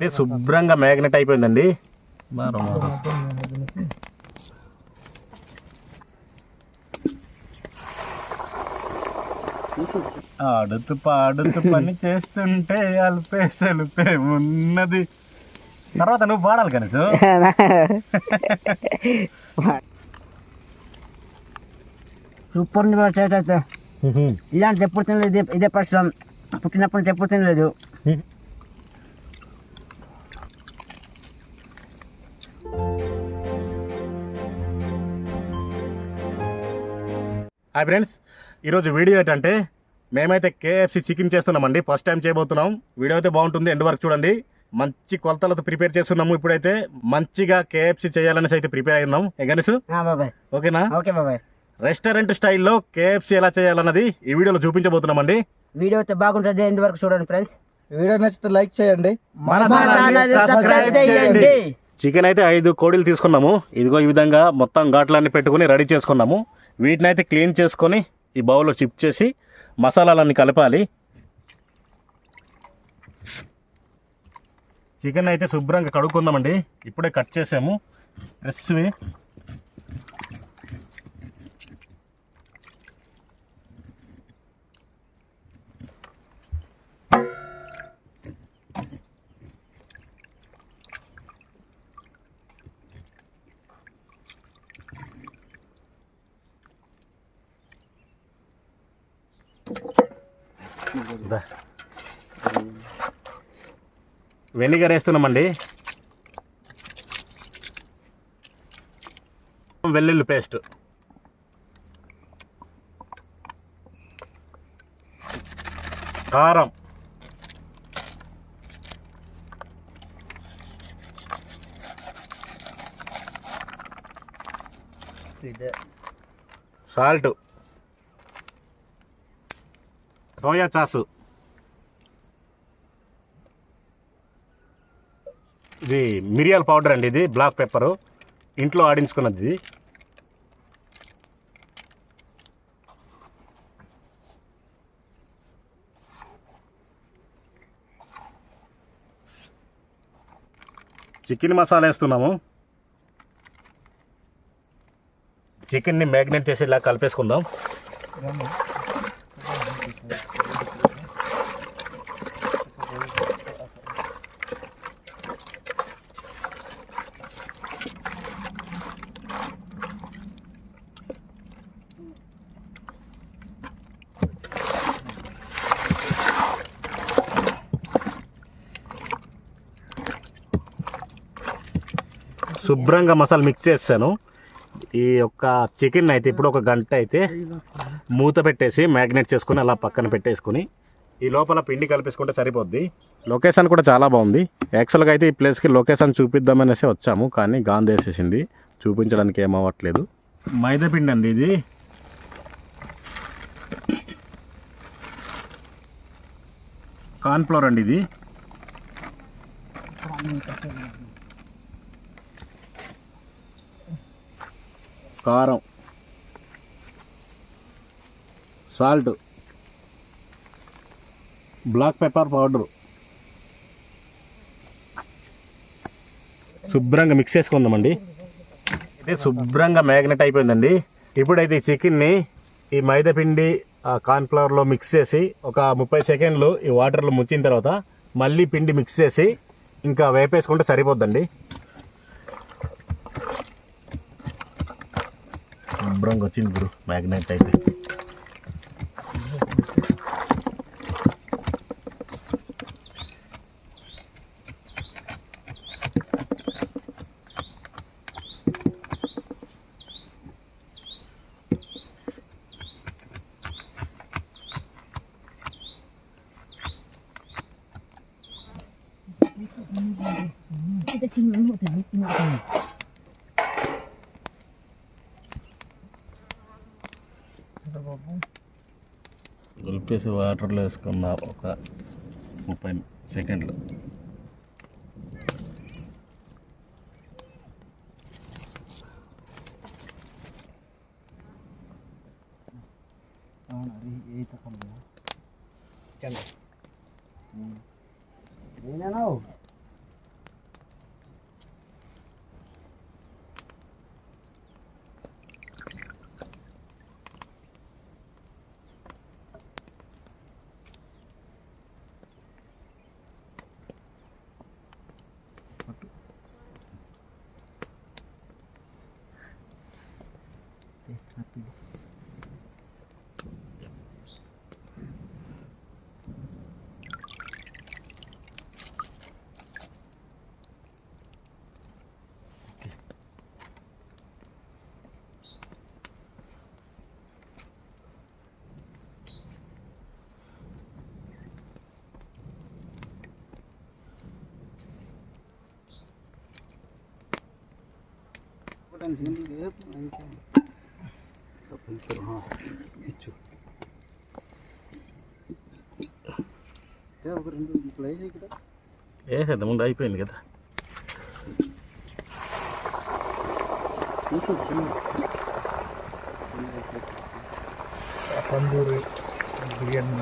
ఇది శుభ్రంగా మ్యాగ్నెట్ అయిపోయిందండి. ఆడుతూ పాడుతూ పని చేస్తుంటే అల్పే ఉన్నది. తర్వాత నువ్వు పాడాలి కనీసు. సూపర్ ఇలాంటి ఎప్పుడు తినలేదు. ఇదే ఫస్ట్ పుట్టినప్పటి నుంచి ఎప్పుడు తినలేదు. హాయ్ ఫ్రెండ్స్, ఈరోజు వీడియో ఏంటంటే మేమైతే KFC చికెన్ చేస్తున్నామండి. ఫస్ట్ టైం చేయబోతున్నాం. వీడియో అయితే బాగుంటుంది, ఎండ్ వరకు చూడండి. మంచి కొలతలతో ప్రిపేర్ చేస్తున్నాము. ఇప్పుడైతే మంచిగా KFC చేయాలనేసి అయితే ప్రిపేర్ అయినాం. గణేష్ ఓకేనా? ఓకే బాబాయ్. రెస్టారెంట్ స్టైల్లో KFC ఎలా చేయాలన్నది ఈ వీడియోలో చూపించబోతున్నామండి. వీడియో అయితే బాగుంటుంది, ఎండ్ వరకు చూడండి ఫ్రెండ్స్. వీడియో నచ్చితే లైక్ చేయండి, చికెన్ అయితే 5 కోడిలు తీసుకున్నాము. ఇదిగో ఈ విధంగా మొత్తం ఘాట్లన్నీ పెట్టుకుని రెడీ చేసుకున్నాము. వీటిని అయితే క్లీన్ చేసుకొని ఈ బౌల్లో చిప్ చేసి మసాలాలన్నీ కలపాలి. చికెన్ అయితే శుభ్రంగా కడుక్కుందామండి. ఇప్పుడే కట్ చేసాము. రెసిపీ వెనిగర్ వేస్తున్నామండి. వెల్లుల్లి పేస్ట్, కారం, సాల్ట్, సోయా సాసు, ఇది మిరియాల పౌడర్ అండి. ఇది బ్లాక్ పెప్పరు, ఇంట్లో ఆడించుకున్నది. ఇది చికెన్ మసాలా వేస్తున్నాము. చికెన్ని మ్యాగ్నేట్ చేసి ఇలా కలిపేసుకుందాం. శుభ్రంగా మసాలా మిక్స్ చేస్తాను. ఈ యొక్క చికెన్ అయితే ఇప్పుడు 1 గంట అయితే మూత పెట్టేసి మ్యాగ్నేట్ చేసుకుని అలా పక్కన పెట్టేసుకుని ఈ లోపల పిండి కలిపేసుకుంటే సరిపోద్ది. లొకేషన్ కూడా చాలా బాగుంది. యాక్చువల్గా అయితే ఈ ప్లేస్కి లొకేషన్ చూపిద్దామనేసి వచ్చాము, కానీ గాంధీ వేసేసింది, చూపించడానికి ఏమవ్వట్లేదు. మైదా పిండి అండి ఇది. కార్న్ఫ్లోర్ అండి ఇది. కారం, సాల్ట్, బ్లాక్ పెప్పర్ పౌడరు శుభ్రంగా మిక్స్ చేసుకుందామండి. ఇది శుభ్రంగా మ్యాగ్నెట్ అయిపోయిందండి. ఇప్పుడైతే ఈ చికెన్ని ఈ మైదా పిండి కార్న్ఫ్లవర్లో మిక్స్ చేసి ఒక 30 సెకండ్లు ఈ వాటర్లో ముంచిన తర్వాత మళ్ళీ పిండి మిక్స్ చేసి ఇంకా వేపేసుకుంటే సరిపోద్దండి. శుభ్రంగా వచ్చింది ఇప్పుడు మ్యాగ్నెట్ అయితే. కలిపేసి వాటర్లో వేసుకున్న ఒక 30 సెకండ్లు. చంద్ర. 。 . 。 。 。 。 。 。 。 。 。 。 。 . 。 。 。 。 。 。 。 。 。 。 。 。 。 。 。 。 。 。 。 。 。 。 。 。 。 。 。 。 。 。 。 。 。 . 7 7 7 నేను వేసేద్దాం ముందు అయిపోయింది కదా. తందూరి బిర్యానీ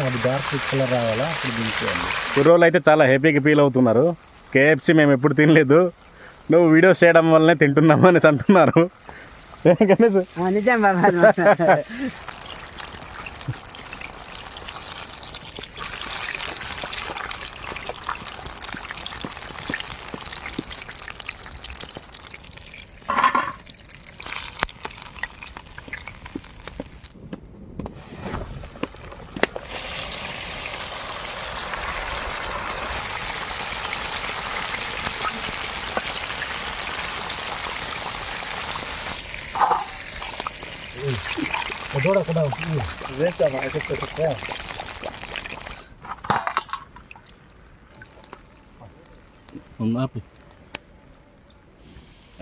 అది డార్క్ కలర్ రావాలా అప్పుడు దించేయాలి. కుర్రోళ్ళు అయితే చాలా హ్యాపీగా ఫీల్ అవుతున్నారు. కేఎఫ్సి మేము ఎప్పుడు తినలేదు, నువ్వు వీడియోస్ చేయడం వల్లనే తింటున్నాము అనేసి అంటున్నారు. నిజం బాబా.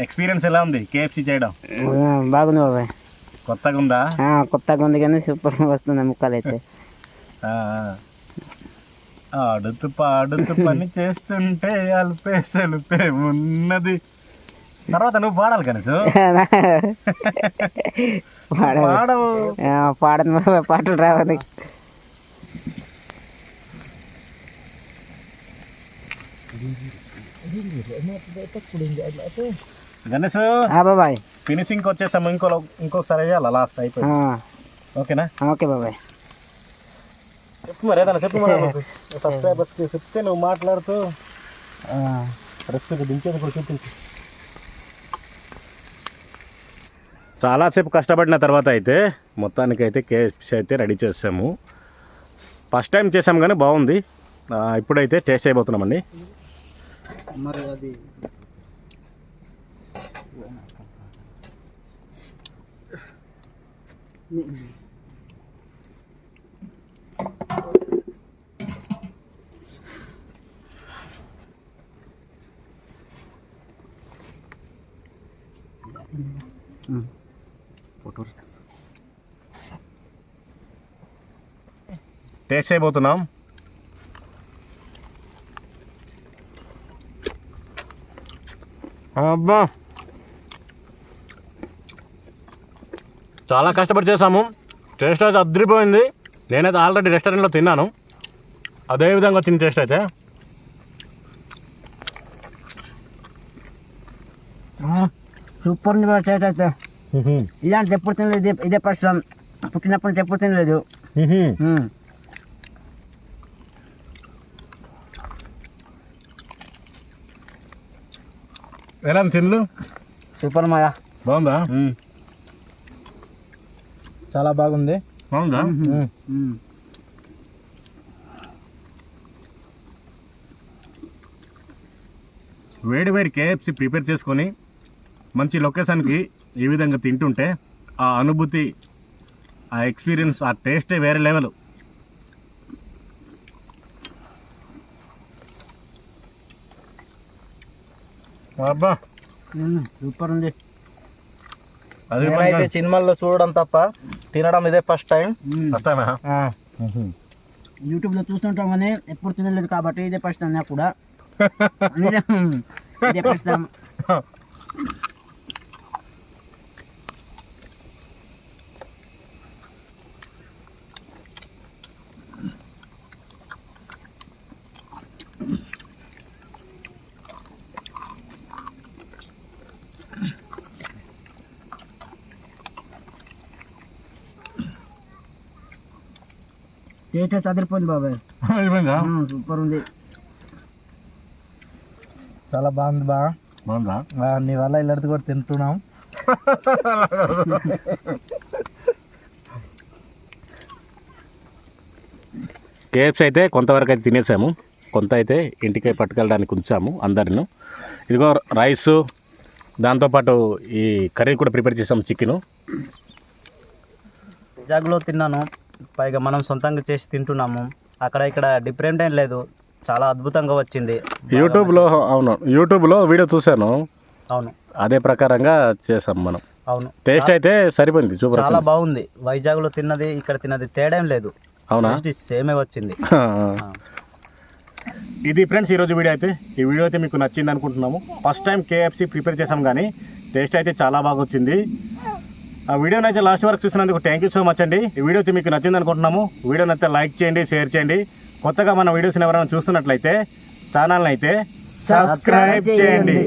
ఎక్స్పీరియన్స్ ఎలా ఉంది కేఎఫ్సి చేయడం? బాగుంది బాబాయ్. కొత్తగా ఉందా? కొత్తగా ఉంది కానీ సూపర్ వస్తుంది ముక్కలు అయితే. ఆడుతూ పాడుతూ పని చేస్తుంటే అల్పే సలుపే ఉన్నది. తర్వాత నువ్వు పాడాలి కనీసం. పాడవు. పాడను పాటలు రావాలి. గణేష్ బాబాయ్ ఫినిషింగ్ వచ్చేసాము. ఇంకొకసారి వేయాలా లాస్ట్ అయిపోయి. ఓకేనా? ఓకే బాబాయ్. చెప్పు మరి ఏదైనా చెప్పు మరి. సబ్స్క్రైబర్స్కి చెప్తే నువ్వు మాట్లాడుతూ డ్రెస్కి దించేది కూడా చూపించు. చాలాసేపు కష్టపడిన తర్వాత అయితే మొత్తానికైతే కేఎఫ్సి అయితే రెడీ చేసాము. ఫస్ట్ టైం చేసాము కానీ బాగుంది. ఇప్పుడైతే టేస్ట్ అయిపోతున్నామండి. మరి అది టేస్ట్ అయిపోతున్నాం. అబ్బా చాలా కష్టపడి చేసాము. టేస్ట్ అయితే అదిరిపోయింది. నేనైతే ఆల్రెడీ రెస్టారెంట్లో తిన్నాను, అదేవిధంగా వచ్చింది టేస్ట్ అయితే. సూపర్ ఉంది టేస్ట్ అయితే. ఇలాంటి ఎప్పుడు తినలేదు, ఇదే ఫస్ట్ టైం. పుట్టినప్పటి నుంచి ఎప్పుడు తినలేదు. ఎలా తిండ్లు? సూపర్ మాయా. బాగుందా? చాలా బాగుంది. బాగుందా? వేడి వేడి కేఎఫ్సి ప్రిపేర్ చేసుకొని మంచి లొకేషన్కి ఈ విధంగా తింటుంటే ఆ అనుభూతి, ఆ ఎక్స్పీరియన్స్, ఆ టేస్టే వేరే లెవెల్. అబ్బా సూపర్ ఉంది. అది నేనైతే సినిమాల్లో చూడడం తప్ప తినడం ఇదే ఫస్ట్ టైం. వస్తానా? యూట్యూబ్లో చూస్తుంటాం కానీ ఎప్పుడు తినలేదు కాబట్టి ఇదే ఫస్ట్ టైం నాకు కూడా. ఇదే ఫస్ట్ టైం. టేస్ట్ అదిరిపోయింది బాబాయ్. సూపర్ ఉంది. చాలా బాగుంది. బాగుందా? నీ వల్ల ఇల్లడిది కూడా తింటున్నాం. కేఎఫ్సి అయితే కొంతవరకు అయితే తినేసాము. కొంత అయితే ఇంటికి పట్టుకెళ్ళడానికి ఉంచాము అందరిని. ఇదిగో రైసు, దాంతోపాటు ఈ కర్రీ కూడా ప్రిపేర్ చేసాము, చికెను. వైజాగ్లో తిన్నాను, పైగా మనం సొంతంగా చేసి తింటున్నాము. అక్కడ ఇక్కడ డిఫరెంట్ ఏం లేదు, చాలా అద్భుతంగా వచ్చింది. యూట్యూబ్లో వీడియో చూశాను, అవును అదే ప్రకారంగా చేసాం మనం. అవును, టేస్ట్ అయితే సరిపోయింది, సూపర్. చాలా బాగుంది. వైజాగ్లో తిన్నది ఇక్కడ తిన్నది తేడా ఏం లేదు, అవునా? సేమే వచ్చింది. ఇది ఫ్రెండ్స్ ఈరోజు వీడియో అయితే. ఈ వీడియో అయితే మీకు నచ్చింది అనుకుంటున్నాము. ఫస్ట్ టైం కేఎఫ్సి ప్రిపేర్ చేసాం, కానీ టేస్ట్ అయితే చాలా బాగా వచ్చింది. ఆ వీడియోని అయితే లాస్ట్ వరకు చూసినందుకు థ్యాంక్ యూ సో మచ్ అండి. ఈ వీడియో అయితే మీకు నచ్చింది అనుకుంటున్నాము. వీడియోని అయితే లైక్ చేయండి, షేర్ చేయండి. కొత్తగా మన వీడియోస్ని ఎవరైనా చూస్తున్నట్లయితే ఛానల్ని అయితే సబ్స్క్రైబ్ చేయండి.